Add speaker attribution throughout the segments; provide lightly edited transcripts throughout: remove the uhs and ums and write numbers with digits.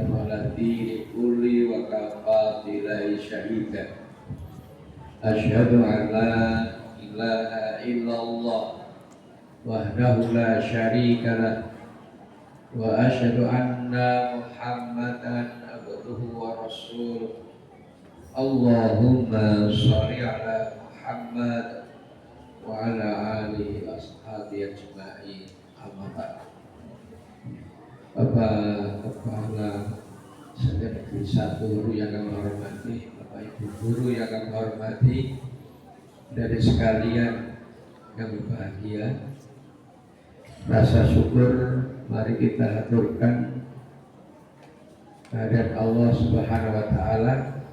Speaker 1: waladi kulli wa kafatilai syahida. Asyhadu an la ilaha illallah wahdahu la syarika lah wa asyhadu anna Muhammadan abduhu wa rasuluh. Allahumma sholli ala Muhammad wa ala alihi wa ashabihi ajma'in. Amma ba'd. Bapak Kepala Negeri 1 Guru yang kami hormati, Bapak Ibu Guru yang kami hormati, dari sekalian yang berbahagia, rasa syukur mari kita haturkan kehadirat Allah Subhanahu wa Ta'ala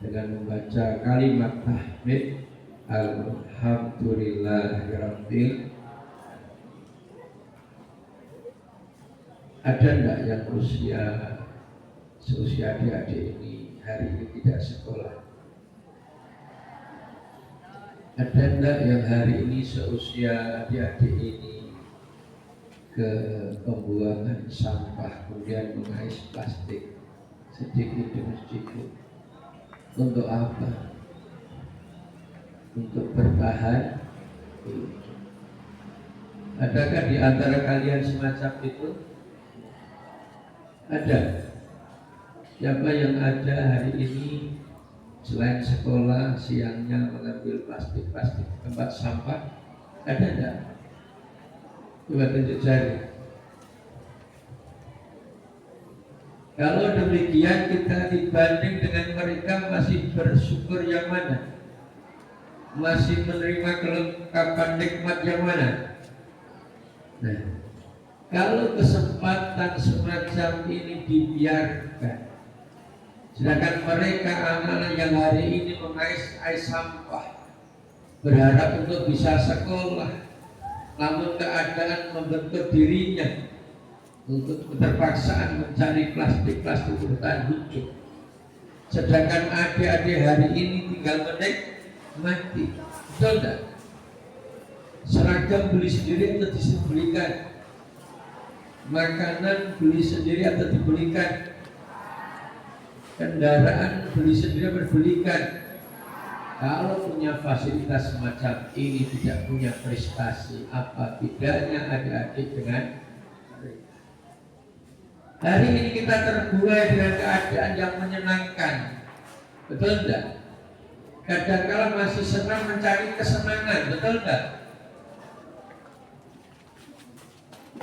Speaker 1: dengan membaca kalimat tahmid Alhamdulillahirabbil. Ada enggak yang seusia adik-adik ini hari ini tidak sekolah? Ada enggak yang hari ini seusia adik-adik ini ke pembuangan sampah kemudian mengais plastik sedikit demi sedikit? Untuk apa? Untuk bertahan hidup. Adakah di antara kalian semacam itu? Ada. Siapa yang ada hari ini selain sekolah siangnya mengambil plastik-plastik tempat sampah? Ada enggak? Coba tunjuk jari. Kalau demikian kita dibanding dengan mereka masih bersyukur yang mana? Masih menerima kelengkapan nikmat yang mana? Nah, kalau kesempatan semacam ini dibiarkan, sedangkan mereka anak-anak yang hari ini mengais sampah, berharap untuk bisa sekolah, namun keadaan membentuk dirinya untuk keterpaksaan mencari plastik-plastik bertahan hidup. Sedangkan adik-adik hari ini tinggal menikmati. Betul tak? Seragam beli sendiri atau dibelikan? Makanan beli sendiri atau dibelikan? Kendaraan beli sendiri atau dibelikan? Kalau punya fasilitas semacam ini tidak punya prestasi, apa bedanya adik-adik dengan mereka? Hari ini kita terbuai dengan keadaan yang menyenangkan, betul enggak? Kadang-kala masih senang mencari kesenangan, betul enggak?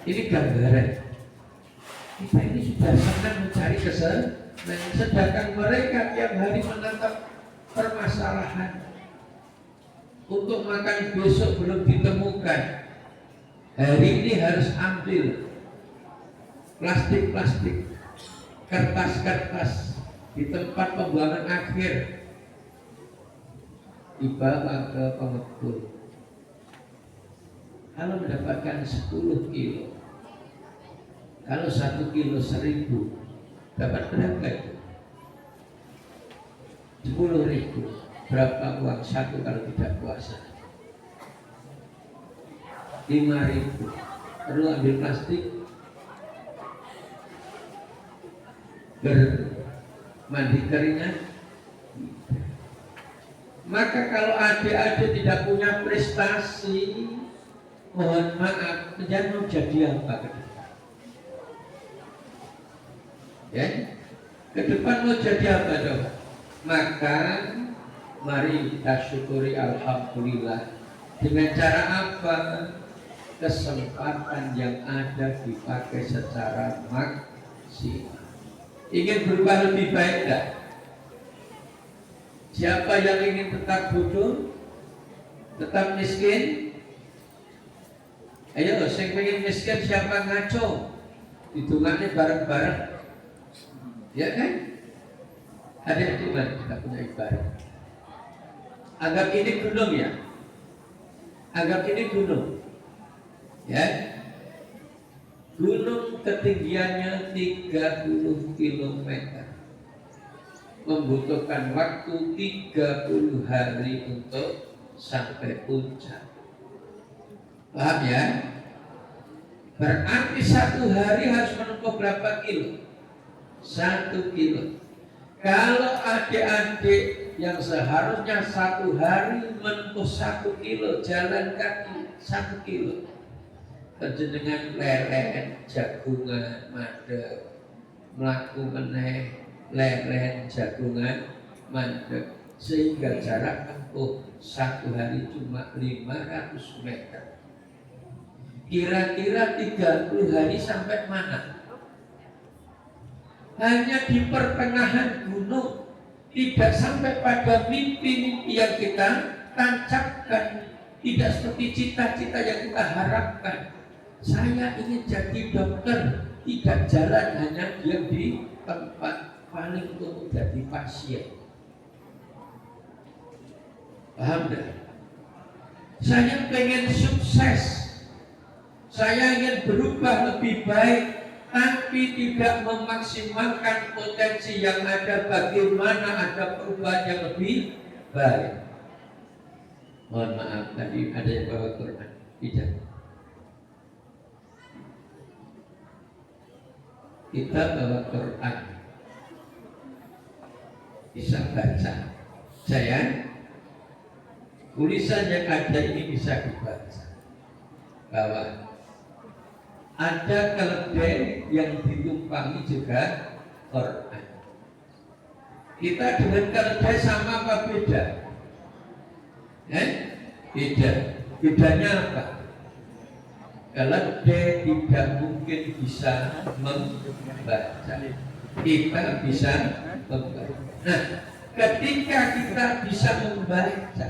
Speaker 1: Ini gambaran. Kita ini sudah senang mencari kesenangan, sedangkan mereka tiap hari menatap permasalahan. Untuk makan besok belum ditemukan. Hari ini harus ambil plastik-plastik, kertas-kertas di tempat pembuangan akhir, dibawa ke pengepul. Kalau mendapatkan 10 kilo, kalau 1 kilo 1.000, dapat berapa itu? 10.000. Berapa uang satu kalau tidak puasa? 5.000. Perlu ambil plastik, bermandi keringat. Maka kalau adik-adik tidak punya prestasi, mohon maaf, jangan mau jadi apa ke depan? Ya, ke depan mau jadi apa dong? Maka mari kita syukuri alhamdulillah. Dengan cara apa? Kesempatan yang ada dipakai secara maksimal. Ingin berubah lebih baik enggak? Siapa yang ingin tetap bodoh, tetap miskin? Ayo, yang pengen miskin siapa ngaco? Hitungannya bareng-bareng, ya kan? Adik-adik mari kita punya ibadah. Anggap ini gunung ya. Anggap ini gunung, ya. Gunung ketinggiannya 30 km, membutuhkan waktu 30 hari untuk sampai puncak. Paham ya? Berarti 1 hari harus menempuh berapa kilo? 1 kilo. Kalau adik-adik yang seharusnya 1 hari menempuh 1 kilo jalan kaki 1 kilo, panjenengan leren jagungan madhep, mlaku meneh leren jagungan madhep, sehingga jarak tempuh 1 hari cuma 500 meter. Kira-kira 30 hari sampai mana? Hanya di pertengahan gunung, tidak sampai pada mimpi-mimpi yang kita tancapkan, tidak seperti cita-cita yang kita harapkan. Saya ingin jadi dokter, tidak jalan hanya diam di tempat, paling untuk jadi pasien. Paham tidak? Saya pengen sukses, saya ingin berubah lebih baik, tapi tidak memaksimalkan potensi yang ada. Bagaimana ada perubahan yang lebih baik? Mohon maaf, tadi ada yang bawa Quran. Tidak. Kita bawa Quran, bisa baca. Saya, tulisan yang ada ini bisa dibaca. Bahwa ada keledai yang ditumpangi juga Quran. Kita dengan keledai sama apa beda? Beda. Bedanya apa? Keledai tidak mungkin bisa membaca. Kita bisa membaca. Nah, ketika kita bisa membaca,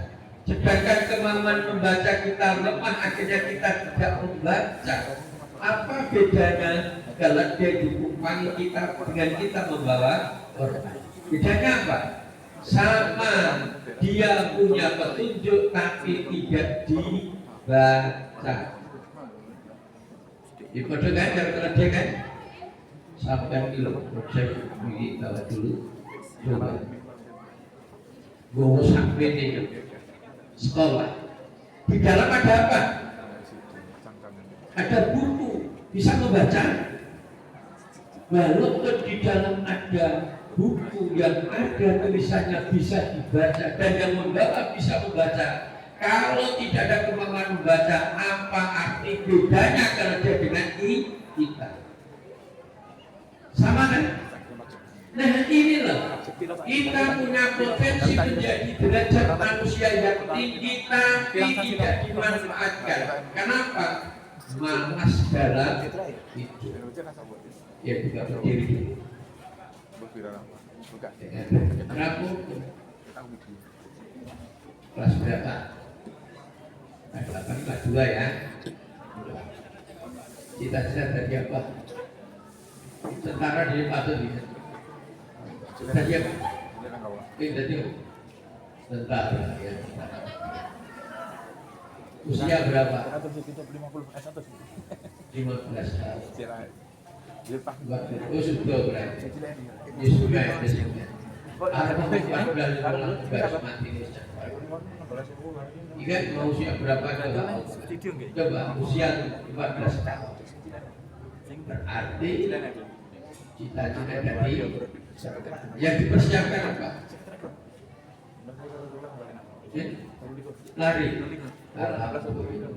Speaker 1: sedangkan kemampuan membaca kita lemah, akhirnya kita tidak membaca. Apa bedanya keledai ditumpangi kita dengan kita membawa Quran? Bedanya apa? Sama, dia punya petunjuk tapi tidak dibaca. Dibodoh kan kalau keledai kan? Sampai kilo, saya pergi bawa dulu. Coba. Bawa sampai ini sekolah. Di dalam ada apa? Ada buku, bisa membaca. Walaupun di dalam ada buku yang ada tulisannya bisa dibaca dan yang membawa bisa membaca. Kalau tidak ada kemampuan membaca, apa arti bedanya kalau dia dengan kita? Sama kan? Nah ini loh, kita punya potensi menjadi derajat manusia yang tinggi tapi tidak dimanfaatkan. Kenapa? Malas dalam itu. Ya buka berdiri dulu. Berapa? Kelas berapa? Kelas 8, kelas 2 ya. Cita-cita tadi apa? Tentara di patut bisa. Tadi apa? Tadi tentara ya. Usia berapa? 15 tahun. Oh sudah berarti. Ya sudah ya. Ada 14 orang tugas mati. Ingat mau usia berapa coba? Coba usia 14 tahun. Berarti cita-cita tadi yang dipersiapkan apa? Lari. Alhamdulillah.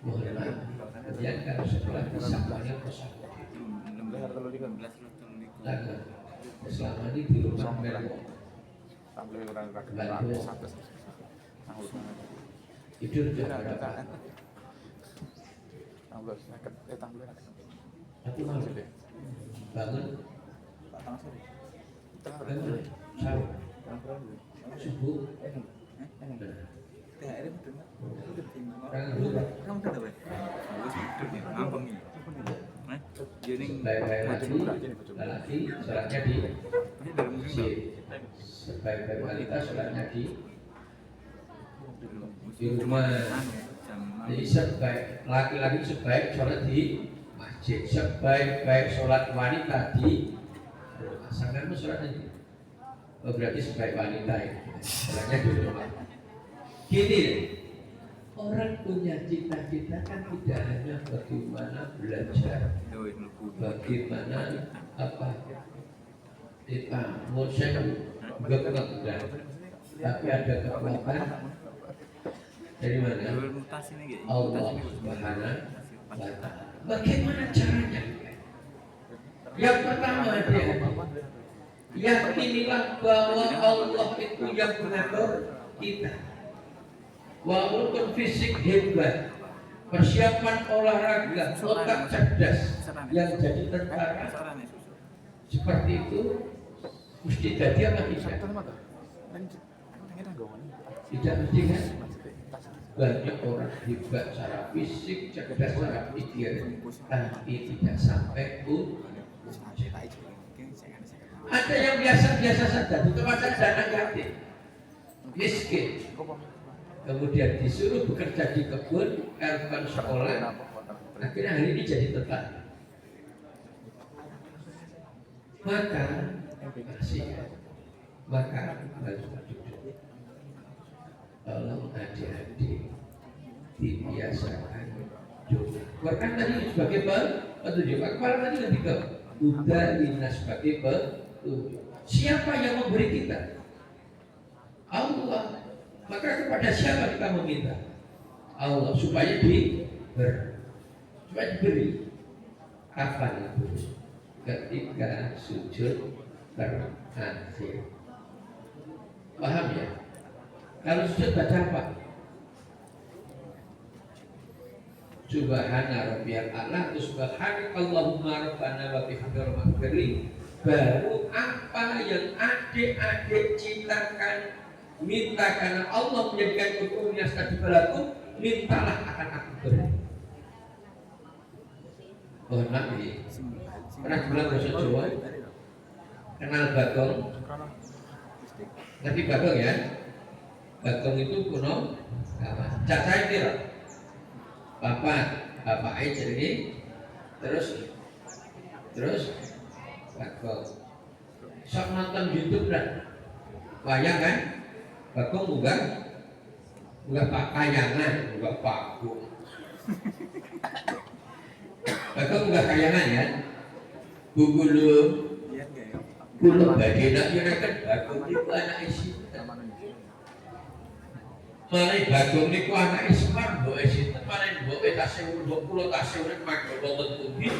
Speaker 1: Mohon maaf. Kemudian kalau sekolah bisa banyak pesawat. Selama ini di rumah Melo. Tidur jam berapa? Aku malu. Bangun. Bangun. Sahur. Subuh. Sebaik-baik laki, sholatnya di masjid. Sebaik-baik wanita, sholatnya di rumah. Jadi sebaik laki-laki sebaik sholat di masjid, sebaik-baik sholat wanita di rumah. Sangatmu sholatnya di. Oh, berarti sebaik wanita ya. Sholatnya di rumah. Gini, orang punya cita-cita kan tidak hanya bagaimana belajar, bagaimana apa, Kita mau saya enggak, tapi ada kekuatan dari mana? Allah Subhanahu wa Ta'ala. Bagaimana caranya? Yang pertama dia yakinilah bahwa Allah itu yang mengatur kita. Walaupun fisik hebat, persiapan olahraga, otak cerdas, yang jadi tentara seperti itu mesti jadi apa tidak? Tidak mesti kan? Banyak orang hebat secara fisik, cerdas secara pikir, tapi tidak sampai pun. Ada yang biasa-biasa saja, di tempat saya anak yatim, miskin, kemudian disuruh bekerja di kebun, bukan sekolah, akhirnya hari ini jadi tentara. Maka harus duduk. Tolong adik-adik dibiasakan doa. Bahkan tadi sebagai petunjuk. Kepala tadi ketika Buddha Lina sebagai petunjuk. Siapa yang memberi kita? Allah. Maka kepada siapa kita meminta? Allah supaya diberi. Kapan itu? Ketika sujud terakhir. Paham ya? Kalau sujud baca apa? Subhana rabbiyal a'la, subhanakallahumma rabbana wa bihamdika. Baru apa yang adik-adik cintakan, minta karena Allah menjadikan hukumnya tadi berlaku, mintalah akan aku beri. Oh Nabi pernah bilang bahasa Jawa, kenal Bagong? Ngerti Bagong ya? Bagong itu kuno, cacai kira. Bapak jadi terus Bagong. Sok nonton YouTube dan wayang kan? Bagong bukan Pak Kayangan, bukan Bagong. Bagong bukan Kayangan ya? Bugulu bagian yang kan Bagong itu anak isi. Malah Bagong niku anak Ismar, mbok isi malah mbok tasih mbok kula tasih urip manggon wonten pundi.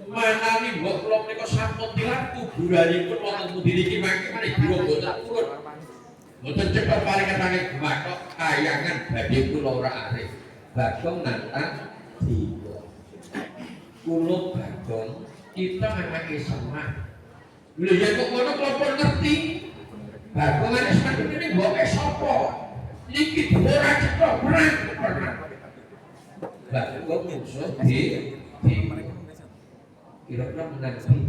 Speaker 1: Manani mbok kula menika sampun tilar kuburanipun wonten pundi niki mangke malah dira mboten purun. Mboten cepet paling ketane gemathok kayangan badhe kula ora arif. Bagong nantang jiwa. Kula Bagong kita anak Ismar. Lho ya kok ngono kula pun ngerti. Bagong anak Ismar ini mboke sapa? Niki ora cetok perang. Bagong musuh di kira-kira menang di.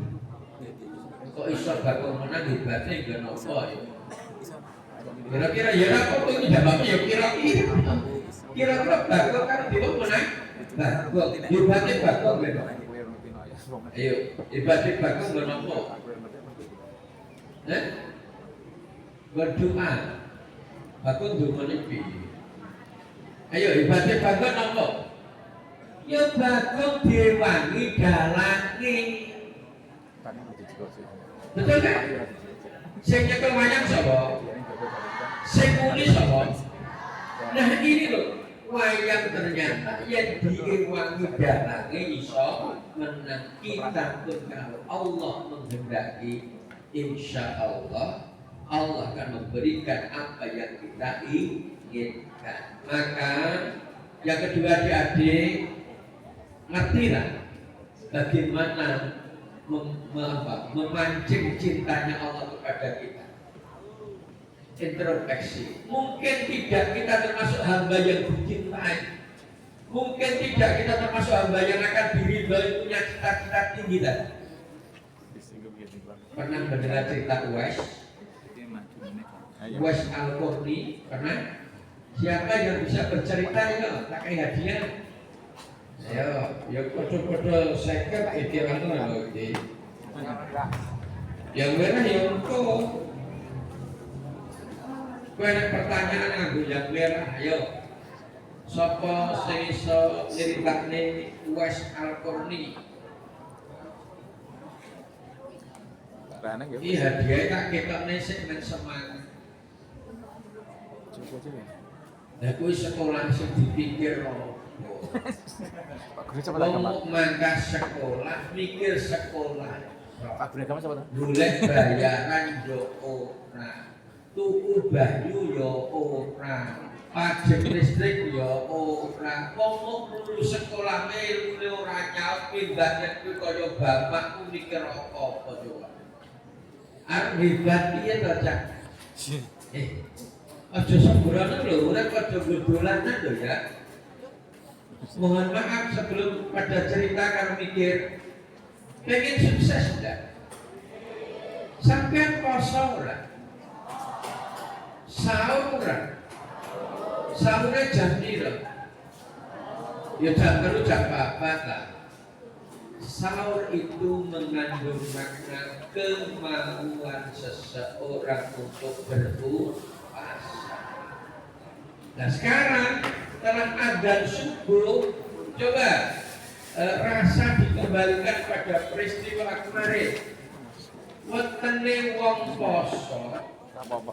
Speaker 1: Kok iso Bagong menang hebatnya enggak nopo ya. Kira-kira ya apa kok ini jawabnya ya kira-kira Bagong kan dia menang. Bagong hebatnya Bagong lho. Ayo, hebatnya Bagong enggak nopo. Berdoa. Bagong dumane piye? Ayo hebatnya Bagong nopo? Ya Bagong diwangi dalange. Betul kan? Sing nyekel wayang sapa? Sing muni sapa? Nah ini loh, wayang ternyata yang diwangi dalange iso menang. Kita pun kalau Allah menghendaki, insya Allah Allah akan memberikan apa yang kita inginkan. Maka yang kedua adik-adik, ngertilah bagaimana memancing cintanya Allah kepada kita. Introspeksi. Mungkin tidak kita termasuk hamba yang dicintai. Mungkin tidak kita termasuk hamba yang akan diridhoi, punya cita-cita tinggi tadi. Pernah mendengar cerita Uwais Al-Qarni? Pernah? Siapa yang bisa bercerita ya? Pakai hadiah. Ya foto-foto seket pikiran loh iki. Yang merah ya engko. Kowe nek pertanyaan nganggo yang merah, ayo. Sapa sing iso nyritakne Uwais Al-Qarni?
Speaker 2: barokah nang ya.
Speaker 1: Iya, dia tak ketokne sik men semangat.
Speaker 2: Coba aja ya.
Speaker 1: Lah kuwi sekolah sing dipikir opo?
Speaker 2: Pak Guru siapa lagi, Pak?
Speaker 1: Mau mangkas sekolah, mikir sekolah.
Speaker 2: Pak Guru agama siapa tuh?
Speaker 1: Golek bayaran yo ora. Tuku banyu yo ora. Pajak listrik yo ora. Wong lulus sekolah ilmune ora nyaut pindah kuwi kaya bapak ku mikir apa coba. Arep hebat piye to, Cak? Aja sembrono lho, ora padha dolanan lho ya. Mohon maaf sebelum pada cerita karo mikir pengen sukses enggak? Sampean poso ora? Sahur ora? Sahurnya jam piro? Ya jam perlu jam 4 lah. Sahur itu mengandung makna kemauan seseorang untuk berpuasa. Nah sekarang setelah adzan subuh, coba rasa dikembalikan pada peristiwa kemarin. Wetene wong poso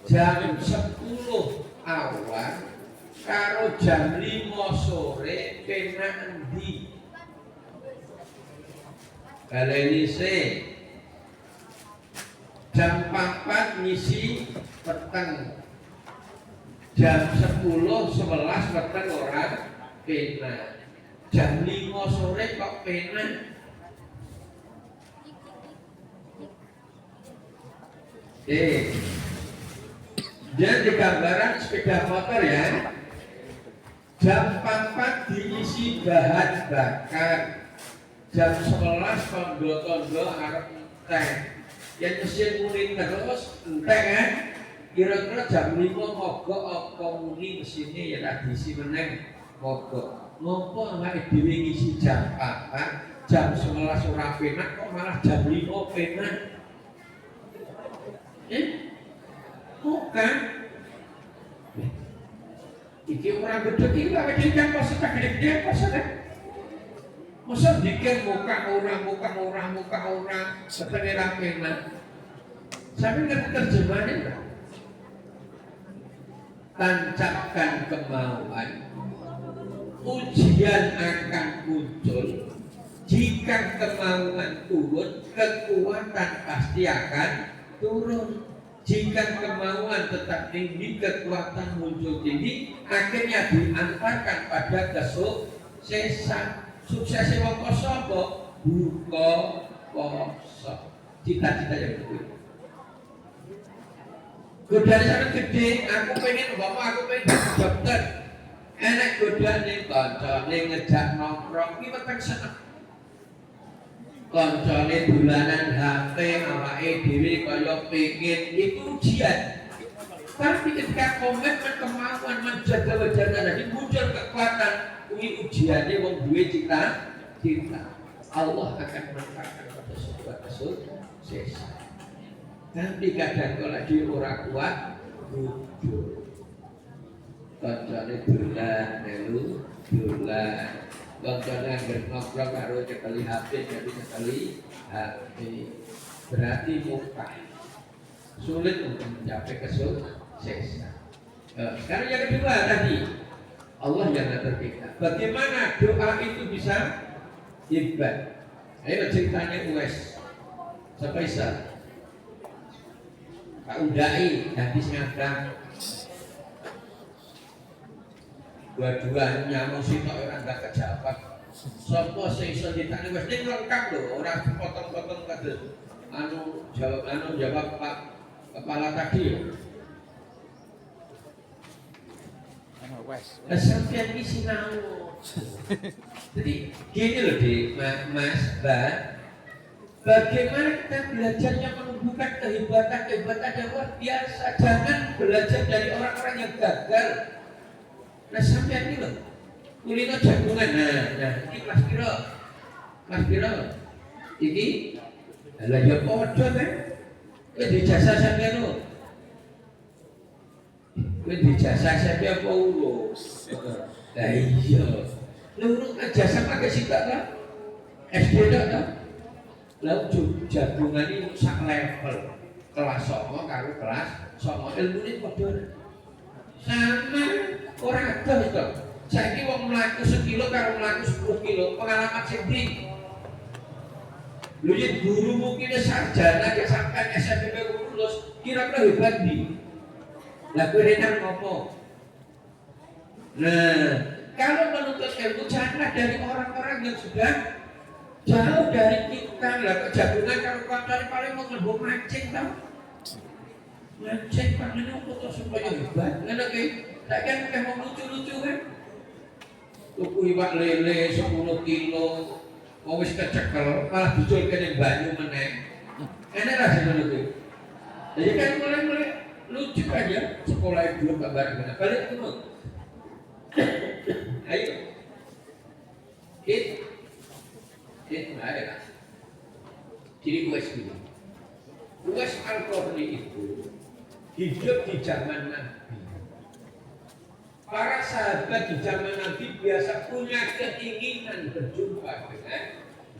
Speaker 1: jam 10 awal karo jam 5 sore penak endi? Baleni se jam 4 ngisi peteng, jam 10, 11 peteng ora penak, jam 5 sore kok penak. Dan di gambaran sepeda motor ya, jam 4 diisi bahan bakar, jam 11 tondo-tondo arep entek, yang mesin muni terus entek kan, kira-kira jam 5 mogok apa muni mesinnya ya tak diisi meneng mogok. Ngopo awake dhewe ngisi jam 4, jam 11 ora penak kok malah jam 5 penak. Bukan. Iki orang gedhe iki awake dhewe kan pas tak gede-gede pas kan. Masa bikin muka orang seperti rapenan. Sampai ngerti terjemahannya enggak? Tancapkan kemauan, ujian akan muncul. Jika kemauan turun, kekuatan pasti akan turun. Jika kemauan tetap tinggi, kekuatan muncul tinggi, akhirnya diantarkan pada kesuksesan. Suksesnya wong poso apa? Buka poso. Cita-cita yang betul. Godaan sangat gede, aku pengen bapak, aku pengen jadi dokter. Enak godaan nih, koncone ngejak nongkrong, ini petang seneng. Koncone bulanan HP, awake dhewe kaya pengen, itu ujian. Tapi ketika komitmen kemauan menjaga wajahnya tadi muncul kekuatan, ini ujiannya wong duwe cita. Allah akan menempatkan pada sebuah kesuksesan. Tapi kadang kalau dia orang kuat, rujuk. Koncone bulan, melu bulan. Koncone anggar ngobrol karo cekali HP, jadi cekali HP. Berarti muka sulit untuk mencapai kesuksesan. Sekarang yang kedua tadi, Allah yang ngatur kita. Bagaimana doa itu bisa hebat? Ayo ceritanya US. Siapa bisa? Pak Udai, habis ngadang. Dua-duanya musik kok orang gak kejabat. Sopo seiso ditanya wes ini lengkap loh, orang potong-potong kados. Jawab Pak Kepala tadi. Sampai ini sinau. Jadi gini loh di Mas Mbak, bagaimana kita belajarnya menumbuhkan kehebatan yang luar biasa. Jangan belajar dari orang-orang yang gagal. Nah sampai ini loh, kulino jagungan. Nah ini kelas piro, ini adalah ya podo kan, di jasa sampai lo. Di jasa sampai apa urus? Nah iya, lu urus jasa pakai sikat lah, SD tak? Lalu jagungan ini sak level kelas songo karo kelas songo ilmu ini padha sama orang ada itu. Saiki wong mlaku 1 kilo karo mlaku 10 kilo pengalaman sing ndi? Lho yen guru mungkin sarjana ya sampai SMP lulus kira-kira hebat ndi? Lah kowe rene ngopo? Nah, kalau menuntut ilmu janganlah dari orang-orang yang sudah jauh dari kita. Lah kejagungan kalau kancane paling mau ngelbu mancing tau. Mancing paling opo supaya hebat. Ngono ki, tak kan mau lucu-lucu kan. Tuku iwak lele 10 kilo, mau wis kecekel, malah diculke ning banyu meneh. Enak ra sing ngono ki. Jadi kan mulai lucu aja sekolah belum kabar mana. Balik dulu. Ayo. Mari lah. Jadi Uwais dulu. Uwais Al-Qarni itu hidup di zaman Nabi. Para sahabat di zaman Nabi biasa punya keinginan berjumpa dengan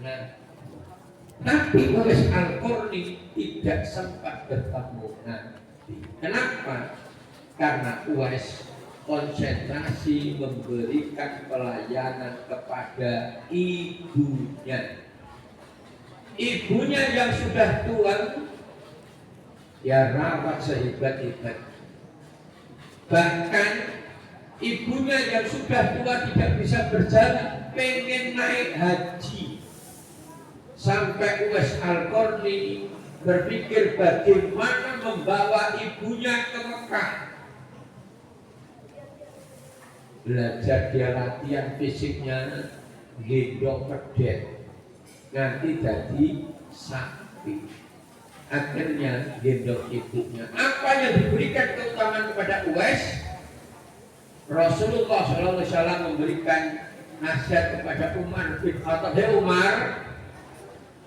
Speaker 1: Nabi. Tapi Uwais Al-Qarni tidak sempat bertemu Nabi. Kenapa? Karena Uwais konsentrasi memberikan pelayanan kepada ibunya. Ibunya yang sudah tua, ya rawat sehebat-hebat. Bahkan ibunya yang sudah tua tidak bisa berjalan, pengen naik haji. Sampai Uwais Al-Qarni berpikir bagaimana membawa ibunya ke Mekah. Belajar dia latihan fisiknya, gendong pedet, nanti jadi sapi. Akhirnya gendong ibunya. Apa yang diberikan keutamaan kepada Uwais? Rasulullah SAW memberikan nasihat kepada Umar bin Khattab. Hei Umar,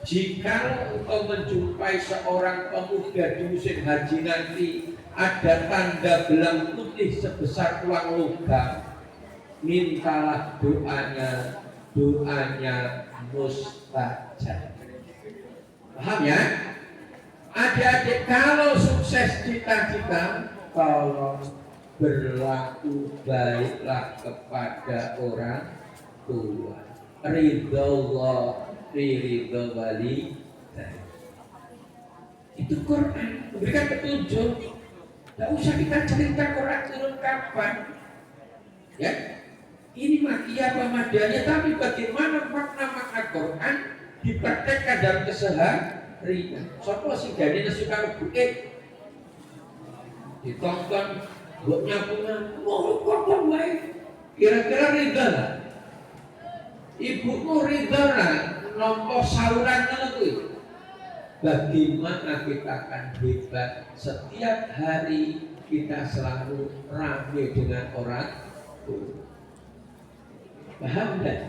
Speaker 1: jika engkau menjumpai seorang pemuda di musim haji nanti ada tanda belang putih sebesar uang logam, mintalah doanya mustajab. Paham ya? Adik-adik, kalau sukses cita-cita, tolong berlaku baiklah kepada orang tua. Ridho Allah, ridho wali. Itu Quran memberikan petunjuk. Tidak usah kita cerita Quran turun kapan. Ya, ini makia pemadanya, tapi bagaimana makna Quran dipraktekkan dalam keseharian. Sopo sing gane nesu karo buke ditonton mbok nyapu-nyapu kok wae. Kira-kira ridha lah. Ibuku ridha lah nampa saluran ngono kuwi. Bagaimana kita akan hebat setiap hari kita selalu ramai dengan orang tua. Paham enggak?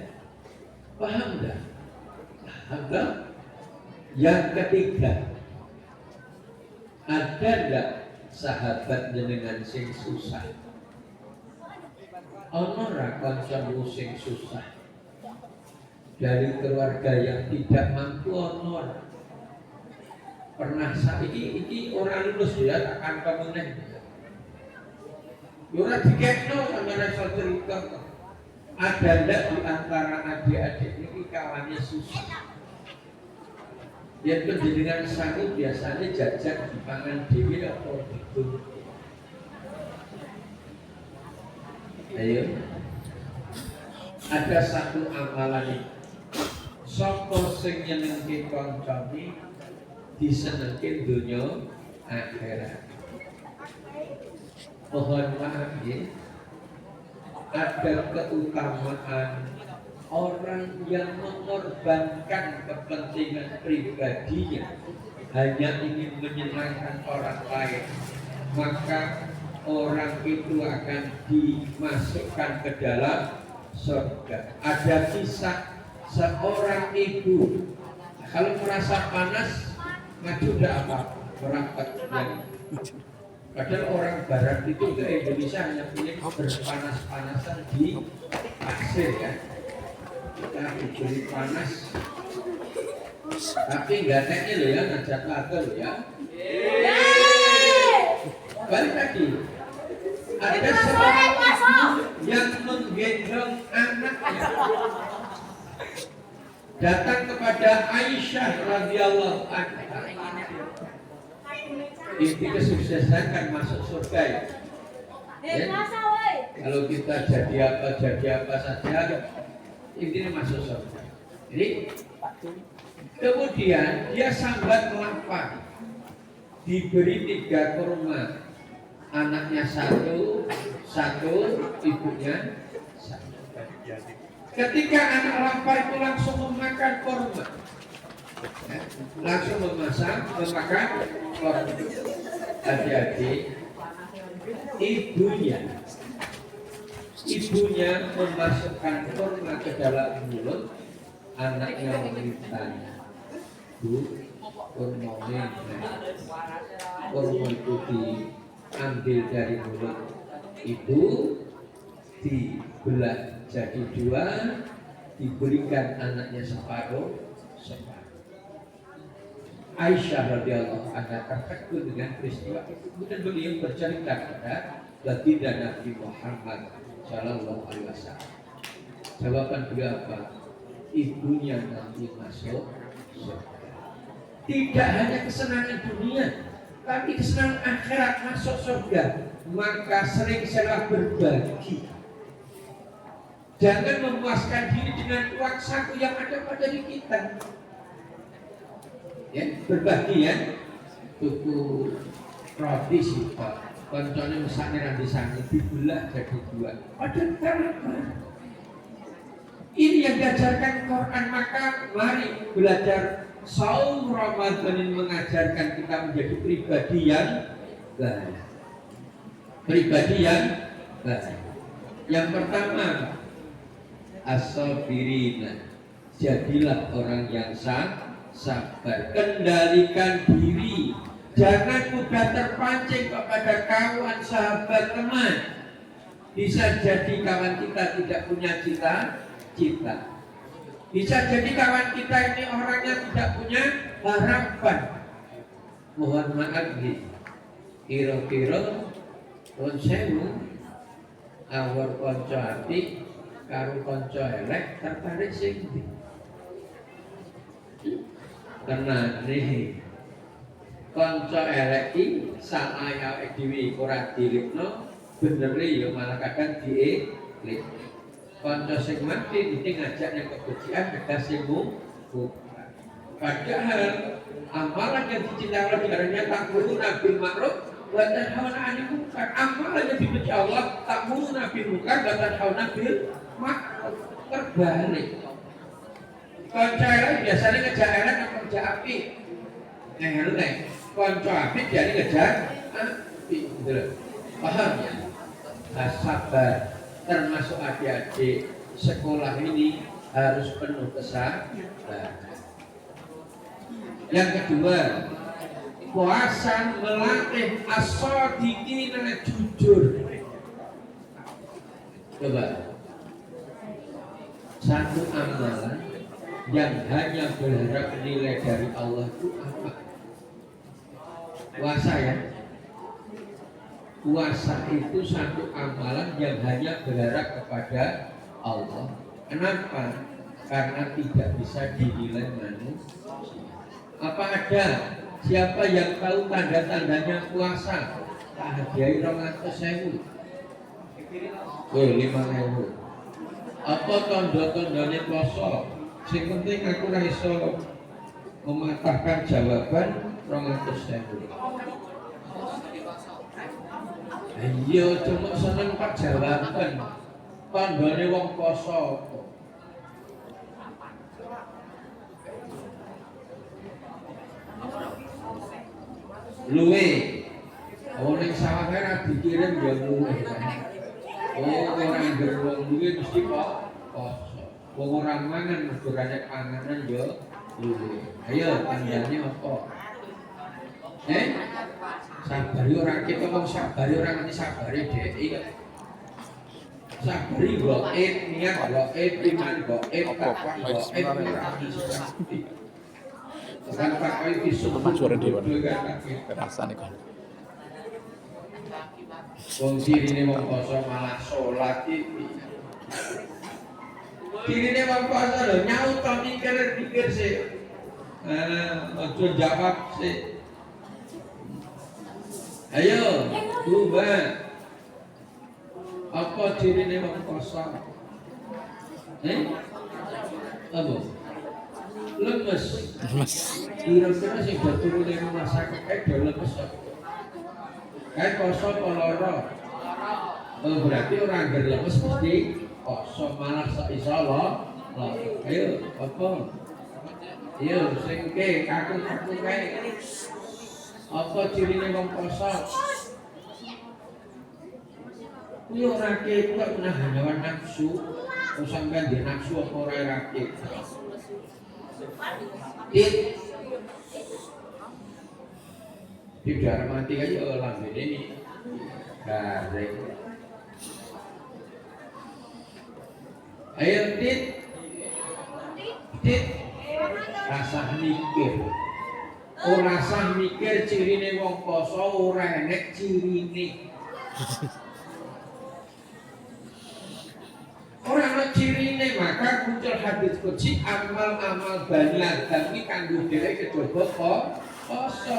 Speaker 1: Paham enggak? Paham enggak? Yang ketiga, ada enggak sahabat dengan sing susah? Ono ra kancamu sing susah? Dari keluarga yang tidak mampu ono. Pernah saiki iki orang lulus ya tak kantong meneh. Yo ora dikekno sampeyan iso cerita. Ada ndak di antara adik-adik ini kawannya susah? Yang penjenengan sanggup biasanya jajak di pangan dewi atau itu. Ayo. Ada satu amalan ini. Sapa sing nyenengke kancane disenengke dunya akhirat. Mohon maaf ya. Ada keutamaan orang yang mengorbankan kepentingan pribadinya hanya ingin menyenangkan orang lain, maka orang itu akan dimasukkan ke dalam surga. Ada kisah seorang ibu, kalau merasa panas maju tidak apa-apa, berangkat lagi. Padahal orang barat itu ke Indonesia hanya punya berpanas-panasan di pasir ya. Kita diberi panas Tapi nggak teknya loh ya, najat laga loh ya. Balik lagi. Ada seorang ibu yang menggendong anaknya datang kepada Aisyah radhiyallahu anha. Inti kesuksesan kan masuk surga ya. Kalau kita jadi apa saja, intinya masuk surga. Jadi kemudian dia sambat melapar, diberi 3 kurma, anaknya satu, ibunya satu. Ketika anak lapar itu langsung memakan kurma, langsung memakan kurma. Adik-adik, ibunya memasukkan kurma ke dalam mulut, anaknya memintanya, Bu, kurma itu diambil dari mulut ibu, dibelah jadi 2, diberikan anaknya separuh. Aisyah radhiyallahu anha terkejut dengan peristiwa itu. Kemudian beliau bercerita kepada baginda Nabi Muhammad sallallahu alaihi wasallam. Jawaban beliau apa? Ibunya nanti masuk surga. Tidak hanya kesenangan dunia, tapi kesenangan akhirat masuk surga. Maka sering-sering berbagi. Jangan memuaskan diri dengan uang saku yang ada pada diri kita. Ya, berbagi ya. Tuku roti sih Pak. Koncone mesakne ra disane dibelah jadi 2. Padahal kenapa? Ini yang diajarkan Quran, maka mari belajar saum Ramadan ini mengajarkan kita menjadi pribadi yang baik. Yang pertama, as-sabirina. Jadilah orang yang sabar, kendalikan diri, jangan mudah terpancing kepada kawan, sahabat, teman. Bisa jadi kawan kita tidak punya cita-cita. Bisa jadi kawan kita ini orangnya tidak punya harapan. Mohon maaf nih, kira-kira konsewu awal konco hati karo konco elek tertarik sing ndi? Karena nih konco elek iki sak awake dhewe ora dilipno, bener ya malah kadang dielik. Konco sing mati iki ngajak yang kebencian beda sing padahal amalan yang dicintai Allah diantaranya ta'muruna bil ma'ruf wa tanhauna 'anil munkar. Amalan yang dibenci Allah ta'muruna bil munkar wa tanhauna bil ma'ruf. Terbalik. Konco elek biasanya ngejak elek atau ngejak api. Elek. Konco api jadi ngejak api. Gitu. Paham ya? Sabar. Termasuk adik-adik sekolah ini harus penuh kesabaran. Yang kedua, puasa melatih as-shadiqina, jujur. Coba, satu amalan yang hanya berharap nilai dari Allah itu apa? Puasa ya. Puasa itu satu amalan yang hanya berharap kepada Allah. Kenapa? Karena tidak bisa dinilai manusia. Apa ada siapa yang tahu tanda-tandanya puasa? Tak hadiahi 200.000. 5.000. Apa tanda-tandanya puasa? Sing penting aku ora iso mematahkan jawaban 200.000. Iya, cuma seneng pak jawaban. Tandane wong poso. Luwe. Oh ning sawah ora dikirim ya luwe. Oh ora ngerwong luwe mesti kok poso. Wong ora mangan mergane panganan ya luwe. Ayo tandane apa? Sabari orang kita ngomong sabari orang nanti sabari dek. Sabari goib niat goib iman goib takwa goib Kan pakai isu
Speaker 2: Suara dewan.
Speaker 1: kan.
Speaker 2: Rasanya kan.
Speaker 1: Wong cirine wong poso malah salat iki. Cirine wong poso lho nyaut to mikir sih. Ojo jawab sih. Ayo, coba. Apa cirine wong poso? Apa? Lemes.
Speaker 2: Mas.
Speaker 1: Kira-kira sing do turune rumah sakit do lemes. Kayak poso koloro. Oh, berarti orang lemes mesti poso malah sok iso loh. Ayo, apa? Ayo, sing ke kaku kae. Apa cirine wong poso? Kuwi ora ke kok nahan hawa nafsu. Kok sampean di nafsu apa ora rakit? Tidak mati aja lambene ini garing. Ayo tit rasa mikir. Rasa mikir cirine wong poso ora enek cirine. Orang cirine maka muncul hadis qudsi amal-amal Bani Adam iki kanggo dhewe kejaba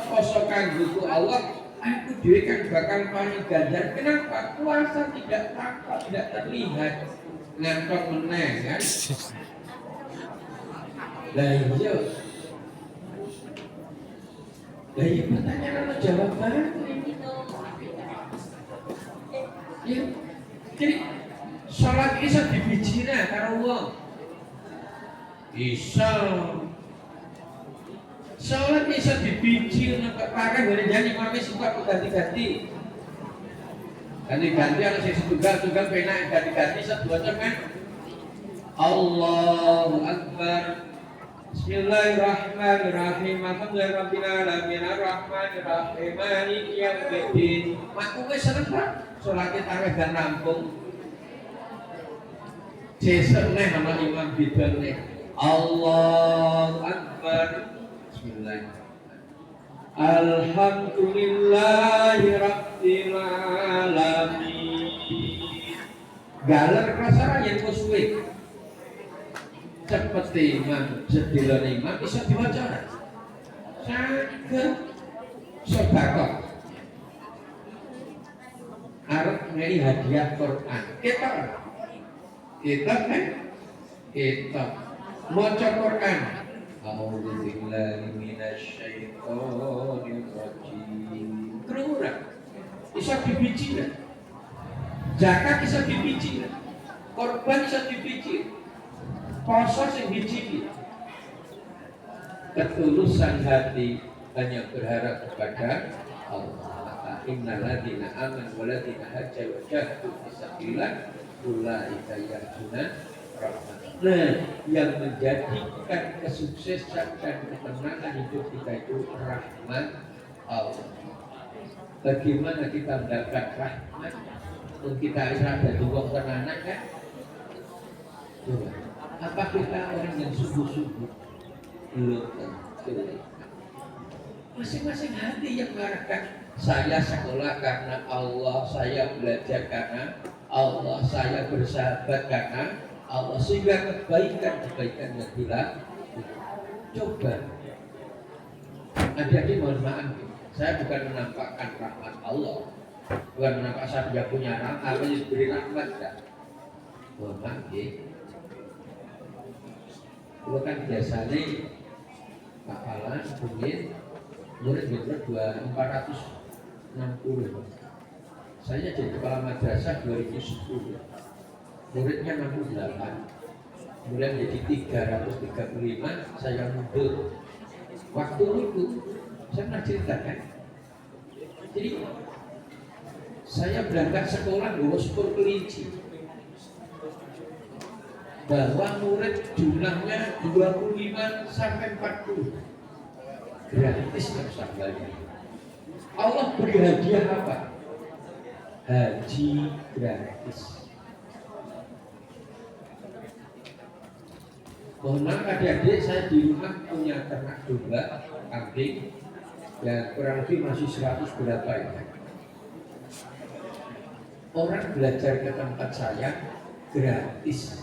Speaker 1: poso kanggo Allah aku dhewe kan bakal paling ganjar. Kenapa? Puasa tidak tampak, tidak terlihat. Ngantor meneh kan. Lah iya. Lah iya pertanyaan ana jawaban. Ya. Jadi salat bisa dibijina karo wong. Bisa. Salat bisa dibiji nek pakai ngene nyanyi mami suka ganti-ganti. Ganti-ganti ana sing tunggal penak ganti-ganti sedoyo kan. Allahu Akbar. Bismillahirrahmanirrahim. Alhamdulillahirabbil alamin arrahmanirrahim maliki yaumiddin. Aku wis seneng Pak. Salate tarawih dan rampung. Sesuk nek ana imam bidane. Allahu Akbar. Bismillahirrahmanirrahim. Alhamdulillahi rabbil alamin. Galer kasar yen wis suwe. Cepet imam, sedilane imam bisa diwaca. Saged sedekah. Arep ngeri hadiah Quran. Kita kan? Kita maca Quran. A'udzubillahi minasyaitonir rajim. Kerura. Bisa dibiji kan? Zakat bisa dibiji kan? Korban bisa dibiji. Poso sing biji. Ketulusan hati hanya berharap kepada Allah. Innal ladzina amanu wal ladzina hajju wa jahadu fisabilillah ulaika yarjuna rahmat. Nah, yang menjadikan kesuksesan dan kemenangan hidup kita itu rahmat Allah. Bagaimana kita mendapat rahmat? Untuk kita ada wong tenanan kan? Coba. Apa kita orang yang sungguh-sungguh? Belum tentu. Masing-masing hati yang mengarahkan saya sekolah karena Allah, saya belajar karena Allah, saya bersahabat karena Allah, sehingga kebaikan yang hilang. Coba. Adik-adik mohon maaf, saya bukan menampakkan rahmat Allah, bukan menampak saya punya rahmat, apa yang diberi rahmat kan? Mohon maaf ya. Kalau kan biasanya kapalan, mungkin murid 460. Saya jadi kepala madrasah 2010. Muridnya 68. Kemudian jadi 335, saya mundur. Waktu itu, saya pernah ceritakan. Jadi, saya berangkat sekolah bawa sepur kelinci. Bahwa murid jumlahnya 25 sampai 40 gratis bersambanya. Allah beri hadiah apa? Haji gratis. Mohon maaf adik-adik, saya di rumah punya ternak domba, kambing, ya kurang lebih masih 100 berapa ya. Orang belajar ke tempat saya gratis,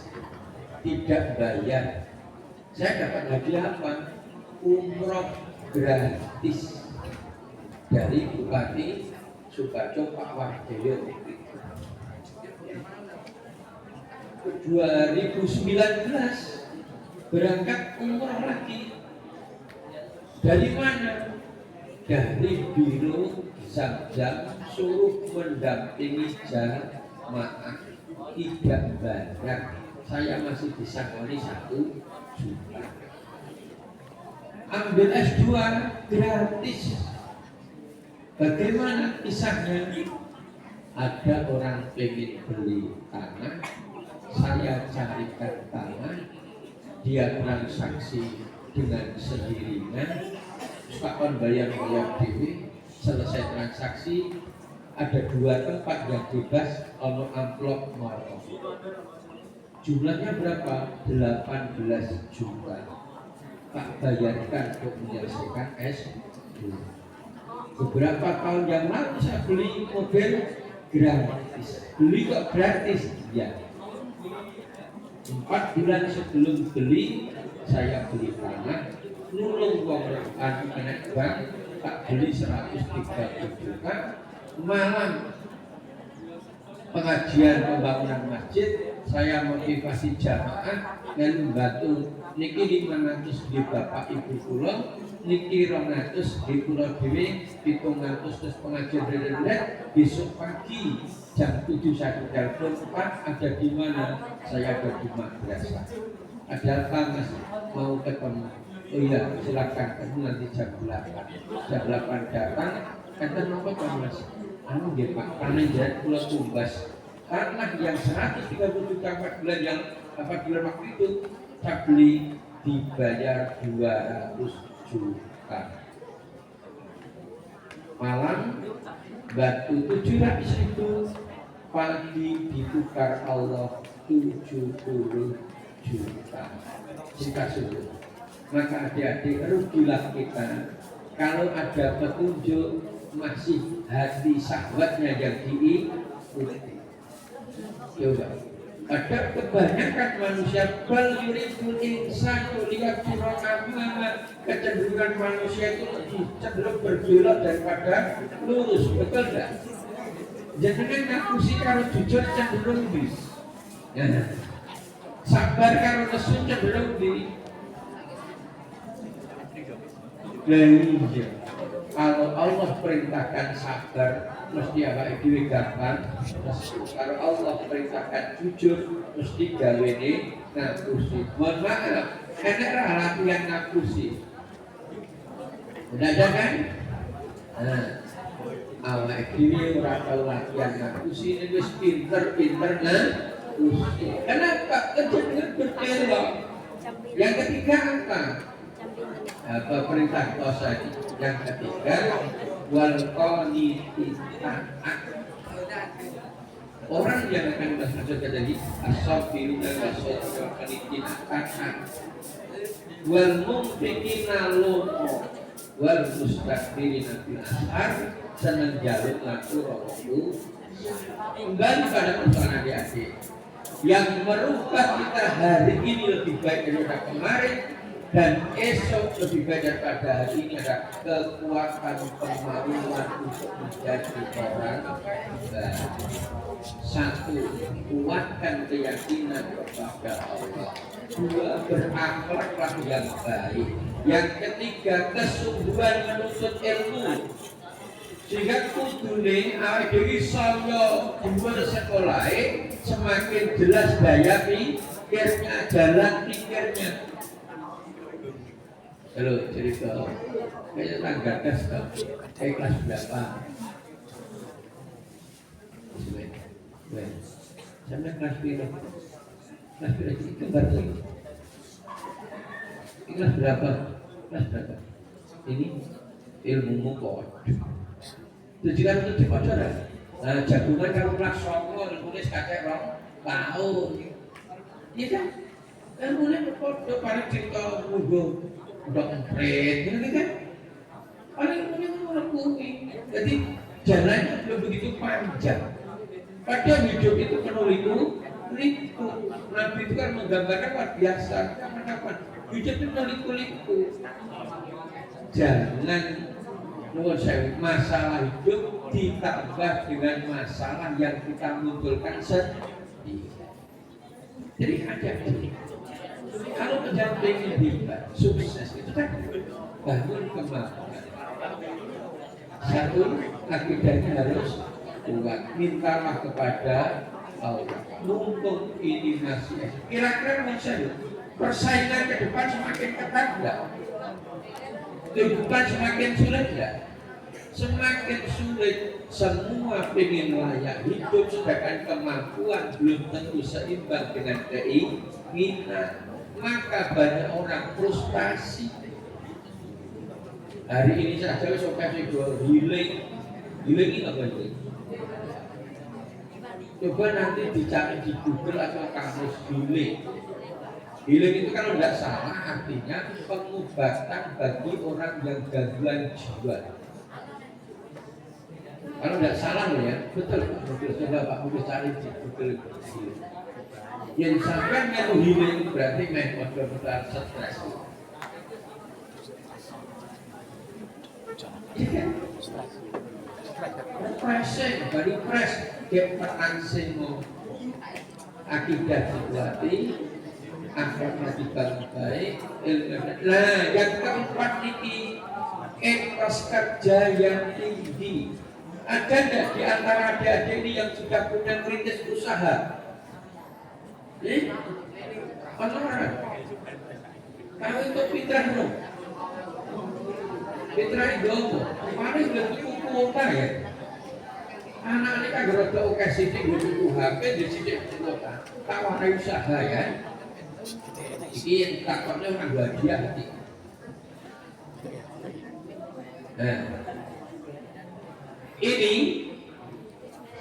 Speaker 1: tidak bayar. Saya dapat hadiah apa? Umroh gratis dari Bupati Sukoharjo Pak Wardoyo. 2019 berangkat umroh lagi. Dari mana? Dari Biro Zamzam, suruh mendampingi jamaah, tidak banyak. Saya masih disangoni 1 juta. Ambil S2 gratis. Bagaimana kisahnya? Ada orang pengen beli tanah, saya carikan tanah, dia transaksi dengan sendirinya, suka bayar dewi, selesai transaksi, ada 2 tempat yang bebas, ono amplop moro. Jumlahnya berapa? 18 juta. Tak bayarkan untuk menyelesaikan S2. Beberapa tahun yang lalu saya beli mobil gratis. Beli kok gratis? Ya. 4 bulan sebelum beli, saya beli tanah, nulung uang kena bank, tak beli 130 juta. Malam pengajian pembangunan masjid, saya motivasi jamaah dan membantu niki 500 di bapak ibu kula, niki 200 di pulau dewi, 700 terus pengajian redet. Besok pagi jam 7 saya telepon, Pak ada di mana? Saya ada di madrasah. Ada apa mas? Mau ketemu? Oh iya, silakan ketemu nanti jam 8. Jam 8 datang, kata apa mas? Anu dia Pak, panen pulau tumbas. Tanah yang 130 juta 4 bulan yang 4 bulan waktu itu saya beli dibayar 200 juta. Malam batu 700.000, pagi ditukar Allah 70 juta. Cinta sungguh. Maka adik-adik rugilah kita kalau ada petunjuk masih hati sahabatnya yang diikuti. Coba. Ada kebanyakan manusia bal yuridul insan lihat surah kecenderungan manusia itu lebih cenderung berbelok daripada lurus, betul tidak? Jangan ngakusi kalau jujur cenderung bis. Ya. Sabar kalau nesu cenderung di. Iya. Kalau Allah perintahkan sabar, mesti apa itu gampang. Kalau Allah perintahkan jujur, mesti gawene ngakusi. Mohon maaf, enak latihan ngakusi. Udah ada kan? Nah, awak dhewe ora tau latihan ngakusi, ini wis pinter-pinter ngakusi. Kenapa? Kecenderungan berbelok. Yang ketiga apa perintah puasa? Yang ketiga wal qanitan. Orang yang akan masuk surga tadi as-sabiruna was-qanitin wal mumtikina lomo wal mustakbirina fil ashar, senang jaluk ngaku rohku. Kembali pada persoalan adik-adik yang merubah kita hari ini lebih baik daripada kemarin dan esok lebih baik daripada hari ini adalah kekuatan kemauan untuk menjadi orang baik. 1. Kuatkan keyakinan kepada Allah. 2. Berakhlaklah yang baik. Yang ketiga, kesungguhan menuntut ilmu. Sehingga kudune awake dhewe saya dhuwur sekolah semakin jelas daya pikirnya, jalan pikirnya. Halo, cerita kayak tangga tes kayak kelas berapa? Sampai kelas berapa? Kelas berapa itu berarti? Kelas berapa? Kelas berapa? Ini ilmu mukot. Tujuan untuk dipacaran. Nah, jagungan kalau kelas 9 nulis kakek 2 tahun. Iya kan? Kan mulai berfoto paling cerita munggo udah empret, gitu kan? Paling mulai melengkungi. Jadi jalannya belum begitu panjang. Padahal hidup itu penuh liku. Nabi itu kan menggambarkan luar biasa. Kenapa? Hidup itu penuh liku. Jangan masalah hidup ditambah dengan masalah yang kita munculkan sendiri. Jadi hati-hati. Kalau pendampingnya hebat, sukses itu kan bangun kemampuan. Satu, akidahnya harus kuat. Mintalah kepada Allah. Mumpung ini masih kira-kira masalah persaingan ke depan semakin ketat enggak? Kehidupan semakin sulit enggak? Semakin sulit, semua pengen layak hidup, sedangkan kemampuan belum tentu seimbang dengan keinginan. Maka banyak orang frustasi. Hari ini saja saya kasih healing ini apa itu? Coba nanti dicari di Google atau kamus healing. Healing itu kalau tidak salah artinya pengobatan bagi orang yang gangguan jiwa. Kalau tidak salah loh ya, betul. Coba Pak Budi cari di Google. Yang sampai yang healing berarti main betul-betul stres. Depresi, baru pres, depresi mau akibat situasi, akhirnya dibangun baik. Nah, yang keempat ini etos kerja yang tinggi. Ada tidak di antara adik-adik ini yang sudah punya kritis usaha? Orang tahu itu fitrah dong. Fitrah itu kemarin sudah cukup kuota ya. Anak ini kan berobat oke sidik butuh HP di sidik kuota. Tawarai usaha ya. Ini yang takutnya orang bahagia hati. Nah, ini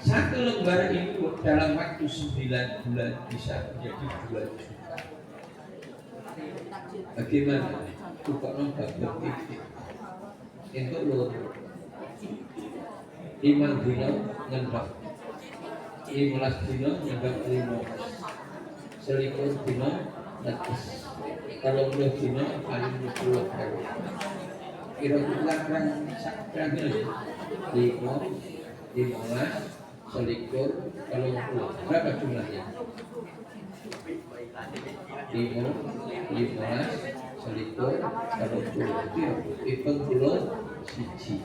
Speaker 1: satu lembar itu dalam waktu 9 bulan bisa menjadi 2 juta. Bagaimana? Tukar nombor berpikir. Itu loh 5 dino ngendok 15 dino ngendok 15 selikur dino netes kalau 10 dino paling 10 kali kira-kira kan sakit 5, 15 selikur kalau 10 berapa jumlahnya? 5, 15 selikur kalau 10 hitung kilo siji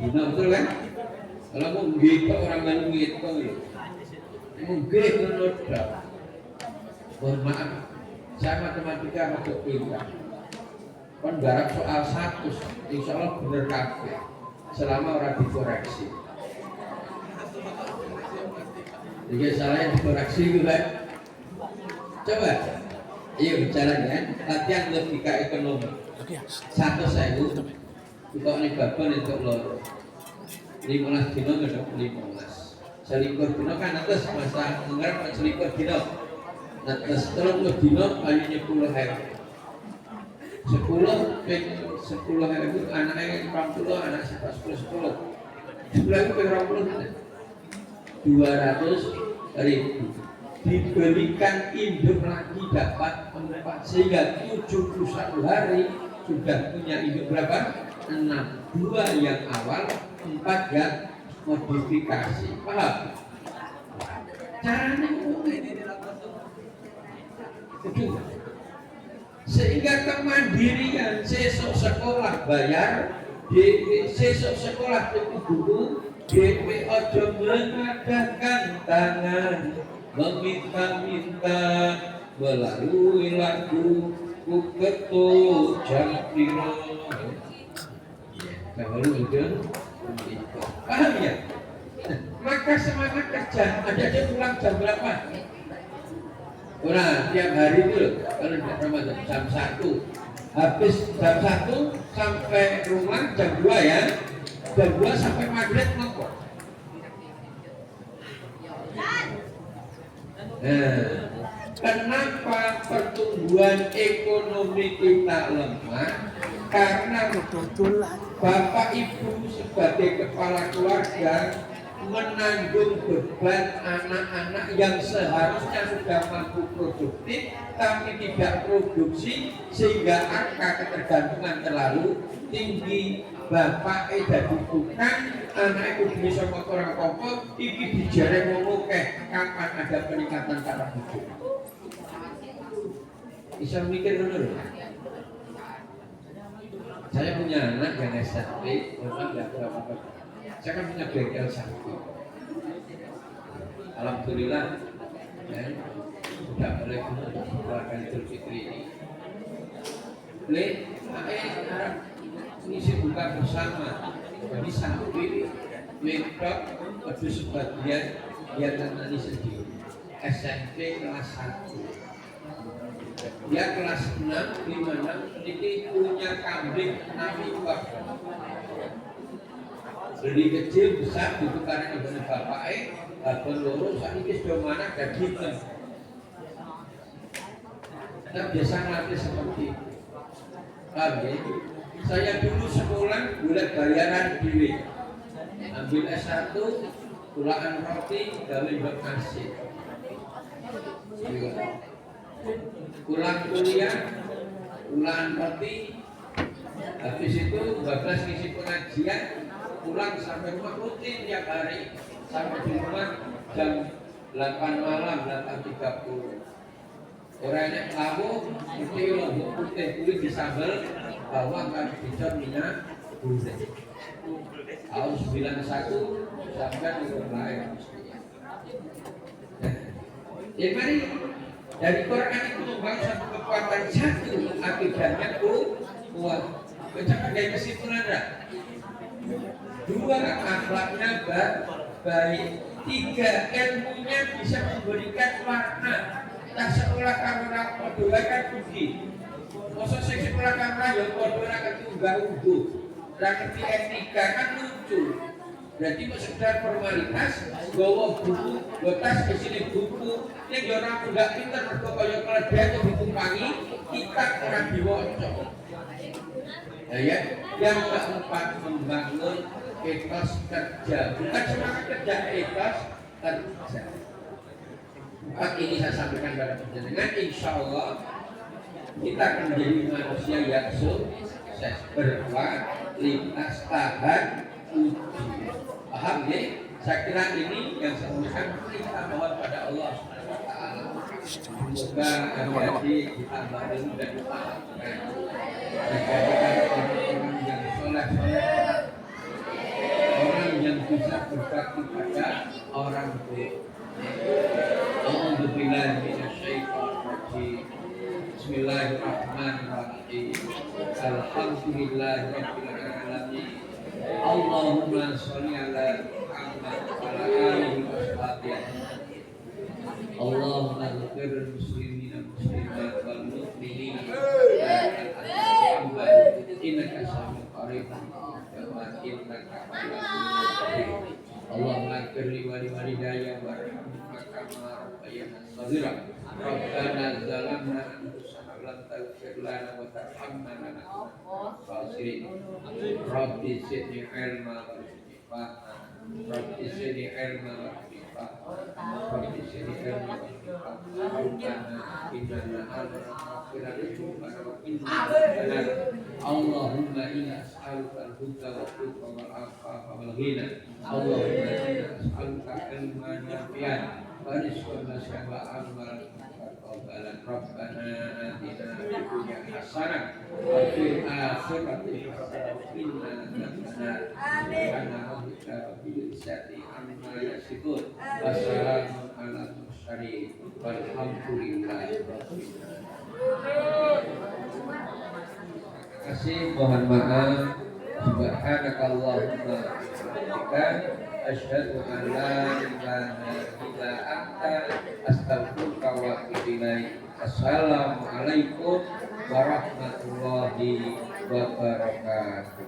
Speaker 1: gimana betul kan? Kalau mau gitu orang lain gitu ya mungkin menurut mohon maaf saya matematika agak pintar kan garap soal 100 insya Allah bener kabeh selama orang dikoreksi jadi salah yang dikoreksi juga coba iya bicara ya latihan logika ekonomi 1.000 untuk ini babon untuk loro 15 dino nggak 15 selikur dino kan atas masa mengarap selikur dino atas 30 dino kalinya 10.000 10.000 anaknya 40 anak 10 itu berapa 200.000 diberikan induk lagi dapat 4 sehingga 71 hari sudah punya induk berapa? 6 2 yang awal 4 yang modifikasi paham? Caranya itu sehingga kemandirian sesok sekolah bayar DP sesok sekolah itu guru DP ojo mengadakan tangan meminta-minta melalui lagu ku ketuk jam piro baru itu paham ya? Maka semangat kerja ada pulang jam berapa? Nah, tiap hari itu kalau tidak Ramadan jam 1 habis jam 1 sampai rumah jam 2 ya jam 2 sampai maghrib nongkrong. Nah, Kenapa pertumbuhan ekonomi kita lemah? Karena Bapak Ibu sebagai kepala keluarga menanggung beban anak-anak yang seharusnya sudah mampu produktif tapi tidak produksi, sehingga angka ketergantungan terlalu tinggi. Bapak jadi tukang, anak itu bisa motor apa-apa, iki dijare ngomong kapan ada peningkatan taraf hidup. Bisa mikir dulu. Saya punya anak yang SMP, memang tidak berapa. Saya kan punya bengkel sapi. Alhamdulillah, ya, sudah boleh melakukan Idul Fitri ini. Harap ngisi buka bersama. Jadi sapi, mikro, ada sebagian dia tangani sendiri. SMP kelas 1. Dia kelas 6, 5, 6 ini punya kambing nabi bapak. Dari kecil besar ditukarnya dengan bapak abang loro saat ini sudah mana daging. Kita biasa ngelatih seperti itu. Saya dulu sekolah boleh bayaran diri. Ambil S1, pulaan roti, gawe bekasi. Pulang kuliah, pulang roti, habis itu 12 ngisi pengajian, pulang sampai rumah rutin tiap hari, sampai di rumah jam 8 malam, 8.30. Orangnya labu, putih lombok putih kulit disambel, bawang kan dicor minyak gulai. Tahun 91 sampai turun lain. Ya mari. Dari Quran itu membangun satu kekuatan, satu akidahnya kuat. Bacakan dari kesimpulan dah. 2 akhlaknya baik. 3 ilmunya bisa memberikan makna. Tak sekolah kamera kodoh kan rugi. Masa sekolah kamera ya kodoh akan tunggal uduh. Ngerti etika kan lucu. Berarti mau sekedar formalitas, bawa buku, tas ke sini buku, yang orang tidak pintar berkokoyo keledai atau ditumpangi, kita orang diwocok. Ya, yang keempat membangun etos kerja, bukan semangat kerja, etos kerja. Ini saya sampaikan pada penjenengan, insya Allah kita akan menjadi manusia yang sukses, berkualitas, tahan uji. Paham ya? Saya kira ini yang saya sampaikan, kita mohon pada Allah Subhanahu wa taala. Semoga hati-hati ditambah ilmu dan ditambahkan. Dijadikan orang-orang yang soleh-soleh, orang yang bisa berbakti pada orang tua. Alhamdulillah minasyaitonirrajim. Bismillahirrahmanirrahim. Alhamdulillahirabbil alamin. Allahumma sholli ala Muhammad wa ala alihi wa sahbihi. Allahumma ighfir lil muslimina muslimat wal mu'minina innaka sami'un qarib wa innaka Allahumma ighfir li walidayya warhamhuma kama rabbayana shaghira. Rabbana zalamna anfusana wa lam taghfir lana wa tarhamna lanakunanna khasirin. Rabbi zidni ilma warzuqni fahma. Rabbi zidni ilma warzuqni fahma. Rabbi zidni ilma warzuqni fahma. Rabbana innana amanna wa inna Allahumma inna as'aluka al-huda wa tuqa wal afafa wal ghina. Allahumma inna as'aluka ilman nafi'an wa rizqan wasi'an wa amalan mutaqabbalan. Rabbana atina fid dunya hasanah wa fil akhirati hasanah wa qina adzabannar. Subhana rabbika rabbil izzati amma yasifun wa salamun alal mursalin walhamdulillahi rabbil alamin. Terima kasih, mohon maaf. Subhanakallahumma wa asyhadu an la ilaha illa anta astaghfiruka wa atubu ilaik. Assalamualaikum warahmatullahi wabarakatuh.